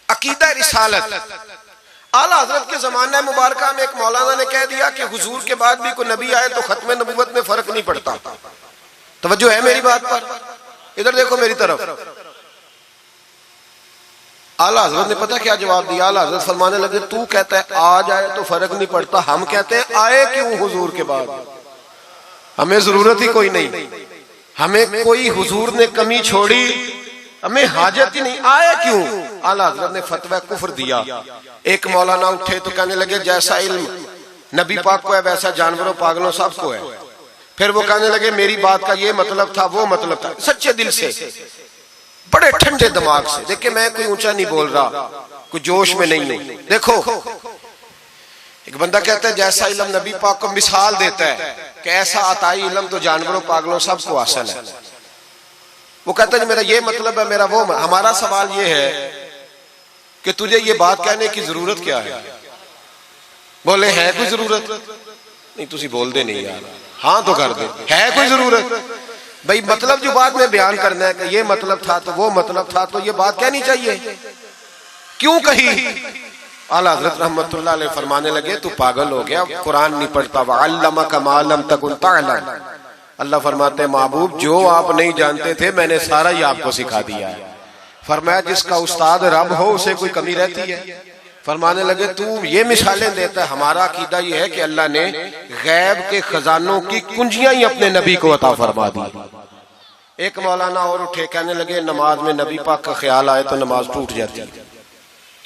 अकीदा रिसालत। आला हजरत के जमाना मुबारका में एक मौलाना ने कह दिया कि हुजूर के बाद भी कोई नबी आए तो खत्म नबूवत में फर्क नहीं पड़ता। तवज्जो है मेरी बात पर? इधर देखो मेरी तरफ। आला हजरत ने पता क्या जवाब दिया? आला हजरत फरमाने लगे तू कहता है आ जाए तो फर्क नहीं पड़ता, हम कहते हैं आए क्यों हुजूर के बाद? हमें जरूरत ही कोई नहीं, हमें कोई हुजूर ने कमी छोड़ी, हमें हाजत ही नहीं, आए क्यों? आला हजरत ने फतवा कुफ्र दिया। एक मौलाना उठे तो कहने लगे जैसा इल्म नबी पाक को है वैसा जानवरों पागलों सबको है। फिर वो कहने लगे मेरी बात का ये मतलब था वो मतलब था, सच्चे दिल से बड़े ठंडे दिमाग से। देखिए मैं कोई ऊंचा नहीं बोल रहा, कोई जोश में नहीं हूं। देखो एक बंदा कहता है जैसा इल्म नबी पाक को मिसाल देता है कि ऐसा अताई इल्म तो जानवरों पागलों सबको हासिल है। वो कहता है मेरा ये मतलब है, मेरा वो। हमारा सवाल ये है कि तुझे ये बात कहने की जरूरत क्या है? बोले है कोई जरूरत? नहीं तुसी बोल दे नहीं यार, हाँ तो कर दे, है कोई जरूरत? भाई मतलब जो बात में बयान करना है कि ये मतलब था तो वो मतलब था, तो ये बात कहनी चाहिए, क्यों कही? आला हज़रत रहमतुल्लाह अलैह फरमाने लगे तू पागल हो गया, कुरान नहीं पढ़ता। वअल्लमका मा लम तकुन तअलम। अल्लाह फरमाते हैं महबूब जो आप नहीं जानते थे मैंने सारा ही आपको सिखा दिया है। फरमाया जिसका उस्ताद रब हो उसे कोई कमी रहती है? फरमाने लगे तू ये मिसालें देता है, हमारा अकीदा ये है कि अल्लाह ने गैब के खजानों की कुंजियां ही अपने नबी को अता फरमा दी। एक मौलाना और उठे कहने लगे नमाज में नबी पाक का ख्याल आए तो नमाज टूट जाती है।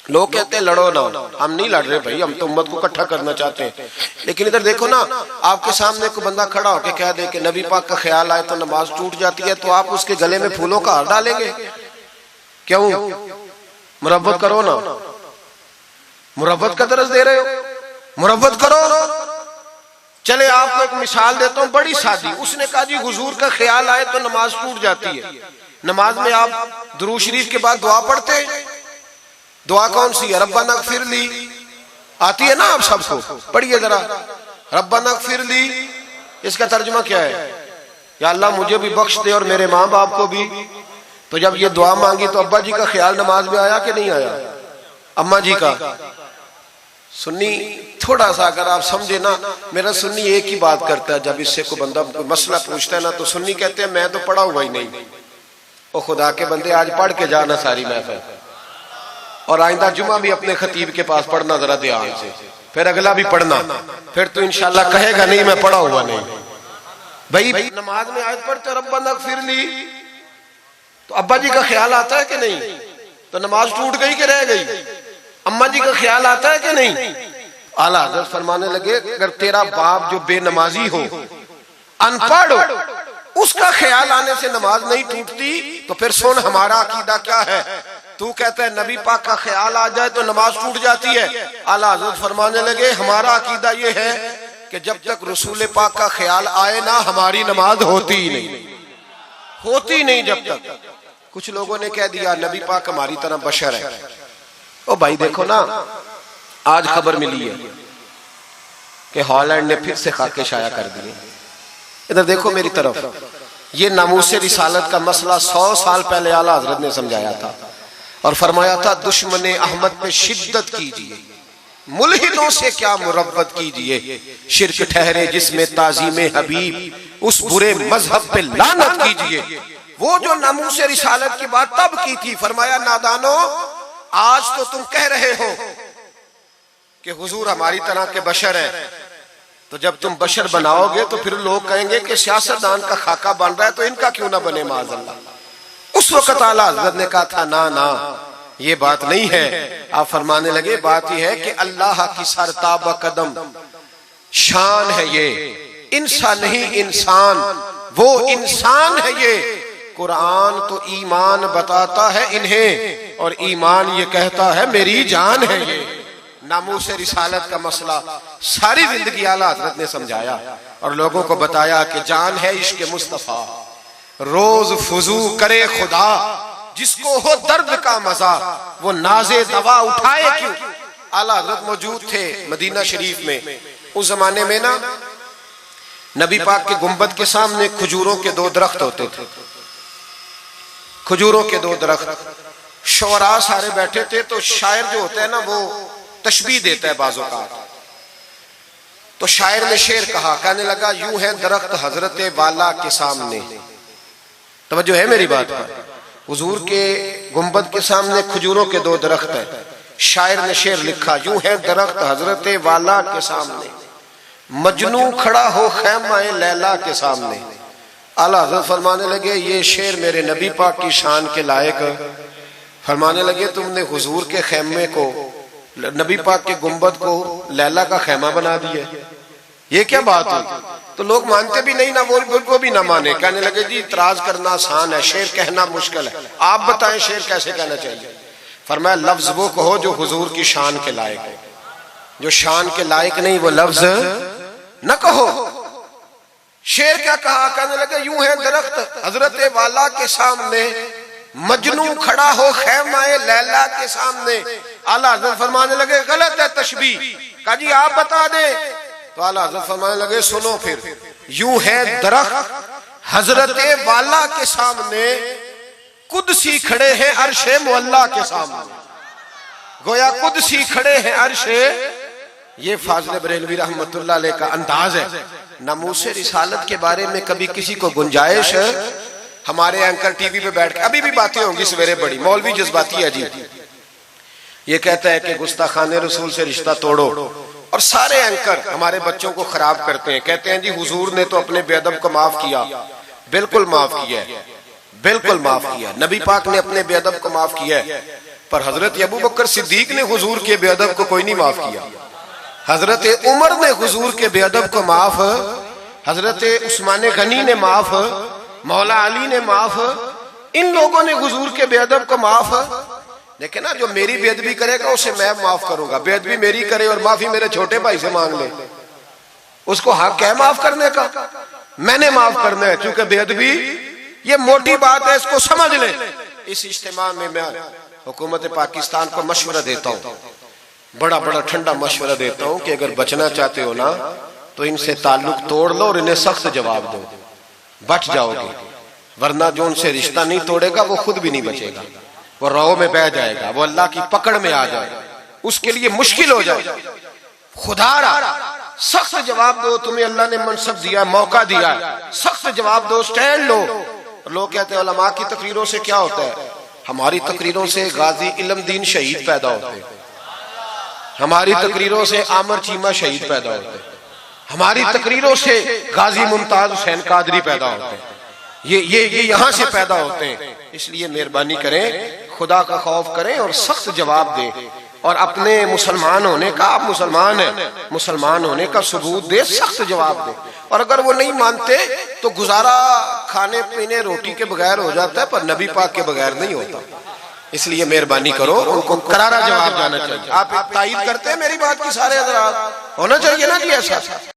लोग कहते हैं लड़ो ना, हम नहीं लड़ रहे भाई, हम तो उम्मत को इकट्ठा करना चाहते हैं। लेकिन इधर देखो ना, आपके सामने कोई बंदा खड़ा होकर कह दे कि नबी पाक का ख्याल आए तो नमाज टूट जाती है, तो आप उसके गले में फूलों का हार डालेंगे? क्यों? मुरव्वत करो ना, मुरव्वत का दर्ज दे रहे हो, मुरव्वत करो। चले आपको एक मिसाल देता हूं बड़ी सादी। उसने कहा जी हुजूर का ख्याल आए तो नमाज टूट जाती है। नमाज में आप दुरूद शरीफ के बाद दुआ पढ़ते? दुआ कौन सी है? रब्बना इग़फिरली आती है ना आप सबको, पढ़िए जरा रब्बना इग़फिरली। इसका तर्जुमा क्या है? या अल्लाह मुझे भी बख्श दे और मेरे माँ बाप को भी। तो जब ये दुआ मांगी तो अब्बा जी का ख्याल नमाज में आया कि नहीं आया? अम्मा जी का? सुन्नी थोड़ा सा अगर आप समझे ना, मेरा सुन्नी एक ही बात करता है, जब इससे कोई बंदा कोई मसला पूछता है ना तो सुन्नी कहते हैं मैं तो पढ़ा हुआ ही नहीं। ओ खुदा के बंदे आज पढ़ के जाना सारी महफिल, और आइंदा जुमा भी अपने खतीब के पास पढ़ना जरा ध्यान से, फिर अगला भी पढ़ना, फिर तो इंशाल्लाह कहेगा नहीं मैं पढ़ा हुआ नहीं। भाई नमाज में आयत पढ़ते रब्बना इग़फिरली, तो अब्बा जी का ख्याल आता है कि नहीं? तो नमाज टूट गई कि रह गई? अम्मा जी का ख्याल आता है कि नहीं? आला हज़रत फरमाने लगे अगर तेरा बाप जो बेनमाजी हो, अनपढ़ हो, उसका ख्याल आने से नमाज नहीं टूटती, तो फिर सुन हमारा अकीदा क्या है। तू कहता है नबी पाक का ख्याल आ जाए तो नमाज टूट जाती है। आला हज़रत फरमाने लगे हमारा अकीदा ये है कि जब तक रसूल पाक का ख्याल आए ना हमारी नमाज होती ही नहीं, होती नहीं जब तक। कुछ लोगों ने कह दिया नबी पाक हमारी तरह बशर है। ओ भाई देखो ना, आज खबर मिली है कि हॉलैंड ने फिर से खाके शाया कर दिए। इधर देखो मेरी तरफ, ये नामूस रिसालत का मसला 100 साल पहले आला हज़रत ने समझाया था और फरमाया था दुश्मन अहमद पे शिद्दत कीजिए, मुल्हिदों से क्या मुरव्वत कीजिए, शिर्क ठहरे जिसमें ताज़ीम हबीब, उस बुरे मजहब पे लानत कीजिए। वो जो नामूस रिसालत की बात तब की थी, फरमाया नादानो आज तो तुम कह रहे हो कि हुजूर हमारी तरह के बशर है, तो जब तुम बशर बनाओगे तो फिर लोग कहेंगे कि सियासतदान का खाका बन रहा है तो इनका क्यों ना बने माज़अल्लाह। उस वक्त आला हज़रत ने कहा था ना ना ये बात नहीं है। आप फरमाने लगे बात यह है कि अल्लाह की सरताब कदम शान है, ये इंसान नहीं इंसान, वो इंसान है। ये कुरान तो ईमान बताता है इन्हें और ईमान ये कहता है मेरी जान है। ये नामूस रिसालत का मसला सारी जिंदगी आला हज़रत ने समझाया और लोगों को बताया कि जान है इश्क मुस्तफा, रोज फुजू करे खुदा, जिसको हो दर्द का मजा वो नाजे दवा उठाए क्यों। आला हज़रत मौजूद थे मदीना शरीफ में। उस जमाने में ना नबी पाक के गुंबद के सामने खजूरों के 2 दरख्त होते थे, खजूरों के 2 दरख्त। शुअरा सारे बैठे थे, तो शायर जो होता है ना वो तशबीह देता है बाज़ों का। तो शायर ने शेर कहा, कहने लगा यूं है दरख्त हजरत वाला के सामने। तवज्जो है मेरी बात पर? हुजूर के गुंबद के सामने खजूरों के दो दरख्त है। शायर ने शेर लिखा, यूं है दरख्त हजरत वाला के सामने, मजनू खड़ा हो खैमाए लैला के सामने। आला हज़रत फरमाने लगे ये शेर मेरे नबी पाक की शान के लायक। फरमाने लगे तुमने हुजूर के खैमे को, नबी पाक के गुंबद को लैला का खैमा बना दिया, ये क्या बात हुई? तो लोग मानते भी नहीं ना, वो भी ना माने। कहने लगे जी इतराज करना आसान है, शेर कहना मुश्किल है, आप बताएं शेर कैसे कहना चाहिए। फरमाया लफ्ज वो कहो जो हुजूर की शान के लायक है, जो शान के लायक नहीं वो लफ्ज न कहो। शेर क्या कहा? कहने लगे यूं है दरख्त हजरत वाला के सामने, मजनू खड़ा हो खैमाए लैला के सामने। आला हज़रत फरमाने लगे गलत है तशबीह। कहा जी आप बता दे। तो आला हज़रत फरमाने लगे सुनो फिर, यूं है दरख्त हजरत वाला के सामने, कुदसी खड़े हैं अर्शे मुअल्ला के सामने। गोया कुदसी खड़े हैं अर्शे। ये फाज़िल बरेलवी रहमतुल्लाह अलैह का अंदाज है। नमूसे रिसालत के बारे में कभी किसी को गुंजाइश, हमारे एंकर टीवी पे बैठ के अभी भी बातें होंगी सवेरे बड़ी, मौलवी जज्बाती है जी, ये कहता है कि गुस्ताखाने रसूल से रिश्ता तोड़ो, और सारे एंकर हमारे बच्चों को खराब करते हैं। कहते हैं जी हुजूर ने तो अपने बेअदब को माफ किया। बिल्कुल माफ किया है, बिल्कुल माफ किया। नबी पाक ने अपने बेअदब को माफ किया है, पर हजरत अबू बकर सिद्दीक ने हुजूर के बेअदब को कोई नहीं माफ किया। हजरत उमर ने हुजूर के बेअदब को माफ, हजरत उस्मान गनी ने माफ, मौला अली ने माफ, इन लोगों ने हुजूर के बेअदब को माफ। देखे ना, जो मेरी बेअदबी करेगा उसे मैं माफ करूंगा, बेअदबी मेरी करे और माफी मेरे छोटे भाई से मांग ले, उसको हक है माफ करने का, मैंने माफ करना है। क्योंकि बेअदबी ये मोटी बात है, इसको समझ ले। इस इज्तिमा में मैं हुकूमत पाकिस्तान को मशवरा देता हूँ, बड़ा बड़ा ठंडा मशवरा देता हूँ कि अगर बचना चाहते हो ना तो इनसे ताल्लुक तोड़ लो और इन्हें सख्त जवाब दो, बच जाओगे। वरना जो उनसे रिश्ता नहीं तोड़ेगा वो खुद भी नहीं बचेगा, वो राव में बह जाएगा, वो अल्लाह की पकड़ में आ जाए, उसके लिए मुश्किल हो जाए। खुदारा सख्त जवाब दो, तुम्हें अल्लाह ने मनसब दिया, मौका दिया, सख्त जवाब दो, स्टैंड लो। लोग कहते हैं उलमा की तकरीरों से क्या होता है? हमारी तकरीरों से गाजी इल्म दीन शहीद पैदा होते हैं, हमारी तकरीरों से आमर चीमा शहीद पैदा होते हैं, हमारी तकरीरों से गाजी मुमताज हुसैन कादरी पैदा होते हैं, ये यहाँ से पैदा होते हैं। इसलिए मेहरबानी करें, खुदा का खौफ करें और सख्त जवाब दें, और अपने मुसलमान होने का, आप मुसलमान हैं, मुसलमान होने का सबूत दे, सख्त जवाब दे। और अगर वो नहीं मानते तो गुजारा खाने पीने रोटी के बगैर हो जाता है, पर नबी पाक के बगैर नहीं होता। इसलिए मेहरबानी करो, उनको करारा जवाब जाना चाहिए। आप तायीद करते हैं मेरी बात की? सारे हज़रात होना चाहिए ना जी ऐसा।